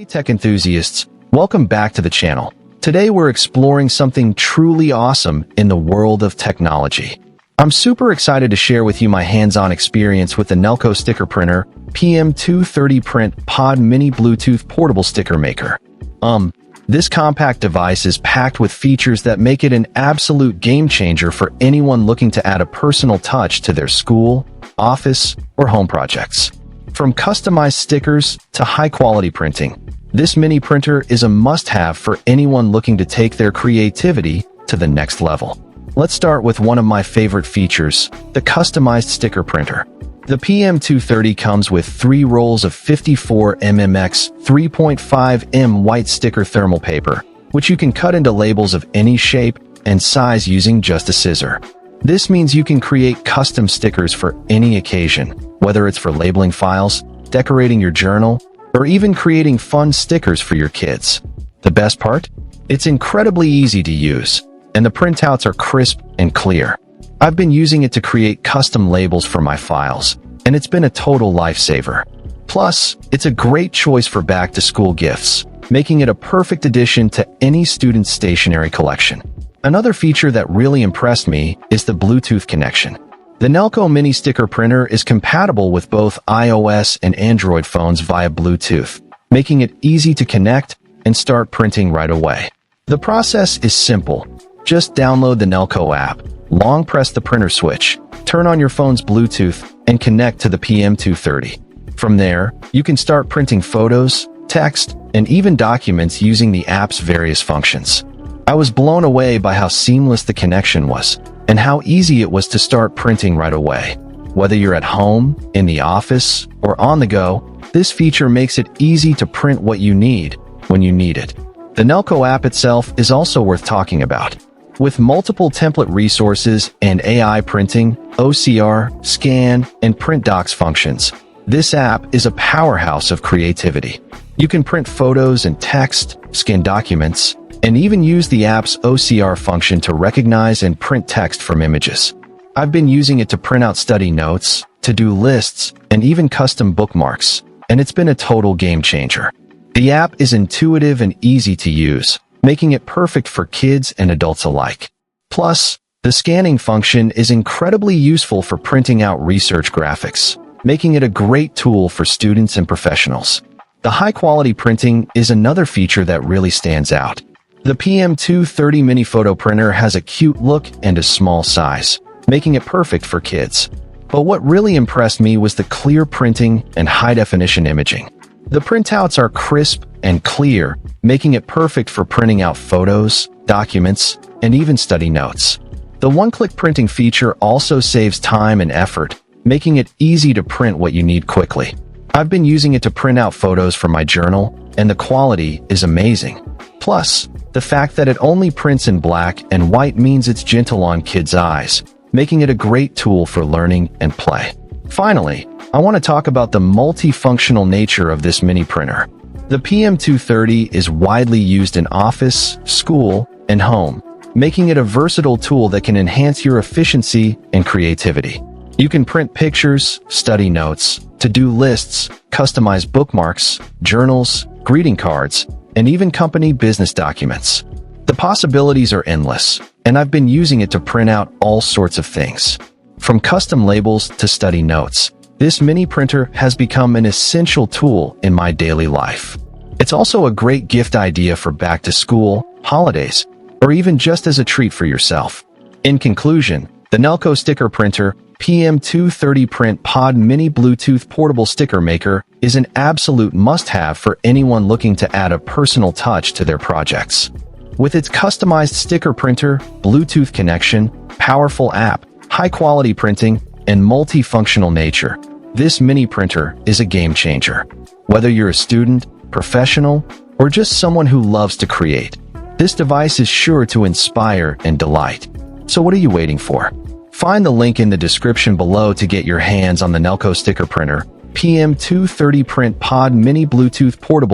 Hey tech enthusiasts, welcome back to the channel. Today we're exploring something truly awesome in the world of technology. I'm super excited to share with you my hands-on experience with the Nelko Sticker Printer PM230 Print Pod Mini Bluetooth Portable Sticker Maker. This compact device is packed with features that make it an absolute game changer for anyone looking to add a personal touch to their school, office, or home projects. From customized stickers to high-quality printing, this mini printer is a must-have for anyone looking to take their creativity to the next level. Let's start with one of my favorite features, the customized sticker printer. The PM230 comes with 3 rolls of 54mm x 3.5mm white sticker thermal paper, which you can cut into labels of any shape and size using just a scissor. This means you can create custom stickers for any occasion, whether it's for labeling files, decorating your journal, or even creating fun stickers for your kids. The best part? It's incredibly easy to use, and the printouts are crisp and clear. I've been using it to create custom labels for my files, and it's been a total lifesaver. Plus, it's a great choice for back-to-school gifts, making it a perfect addition to any student's stationery collection. Another feature that really impressed me is the Bluetooth connection. The Nelko Mini Sticker Printer is compatible with both iOS and Android phones via Bluetooth, making it easy to connect and start printing right away. The process is simple. Just download the Nelko app, long press the printer switch, turn on your phone's Bluetooth, and connect to the PM230. From there, you can start printing photos, text, and even documents using the app's various functions. I was blown away by how seamless the connection was, and how easy it was to start printing right away. Whether you're at home, in the office, or on the go, this feature makes it easy to print what you need when you need it. The Nelko app itself is also worth talking about. With multiple template resources and AI printing, OCR, scan, and print docs functions, this app is a powerhouse of creativity. You can print photos and text, scan documents, and even use the app's OCR function to recognize and print text from images. I've been using it to print out study notes, to-do lists, and even custom bookmarks, and it's been a total game changer. The app is intuitive and easy to use, making it perfect for kids and adults alike. Plus, the scanning function is incredibly useful for printing out research graphics, making it a great tool for students and professionals. The high-quality printing is another feature that really stands out. The PM230 Mini Photo Printer has a cute look and a small size, making it perfect for kids. But what really impressed me was the clear printing and high-definition imaging. The printouts are crisp and clear, making it perfect for printing out photos, documents, and even study notes. The one-click printing feature also saves time and effort, making it easy to print what you need quickly. I've been using it to print out photos for my journal, and the quality is amazing. Plus, the fact that it only prints in black and white means it's gentle on kids' eyes, making it a great tool for learning and play. Finally, I want to talk about the multifunctional nature of this mini printer. The PM230 is widely used in office, school, and home, making it a versatile tool that can enhance your efficiency and creativity. You can print pictures, study notes, to-do lists, customize bookmarks, journals, greeting cards, and even company business documents. The possibilities are endless, and I've been using it to print out all sorts of things. From custom labels to study notes, this mini printer has become an essential tool in my daily life. It's also a great gift idea for back to school, holidays, or even just as a treat for yourself. In conclusion, the Nelko Sticker Printer PM230 Print Pod Mini Bluetooth Portable Sticker Maker is an absolute must-have for anyone looking to add a personal touch to their projects. With its customized sticker printer, Bluetooth connection, powerful app, high-quality printing, and multifunctional nature, this mini printer is a game changer. Whether you're a student, professional, or just someone who loves to create, this device is sure to inspire and delight. So what are you waiting for? Find the link in the description below to get your hands on the Nelko Sticker Printer PM230 Print Pod Mini Bluetooth Portable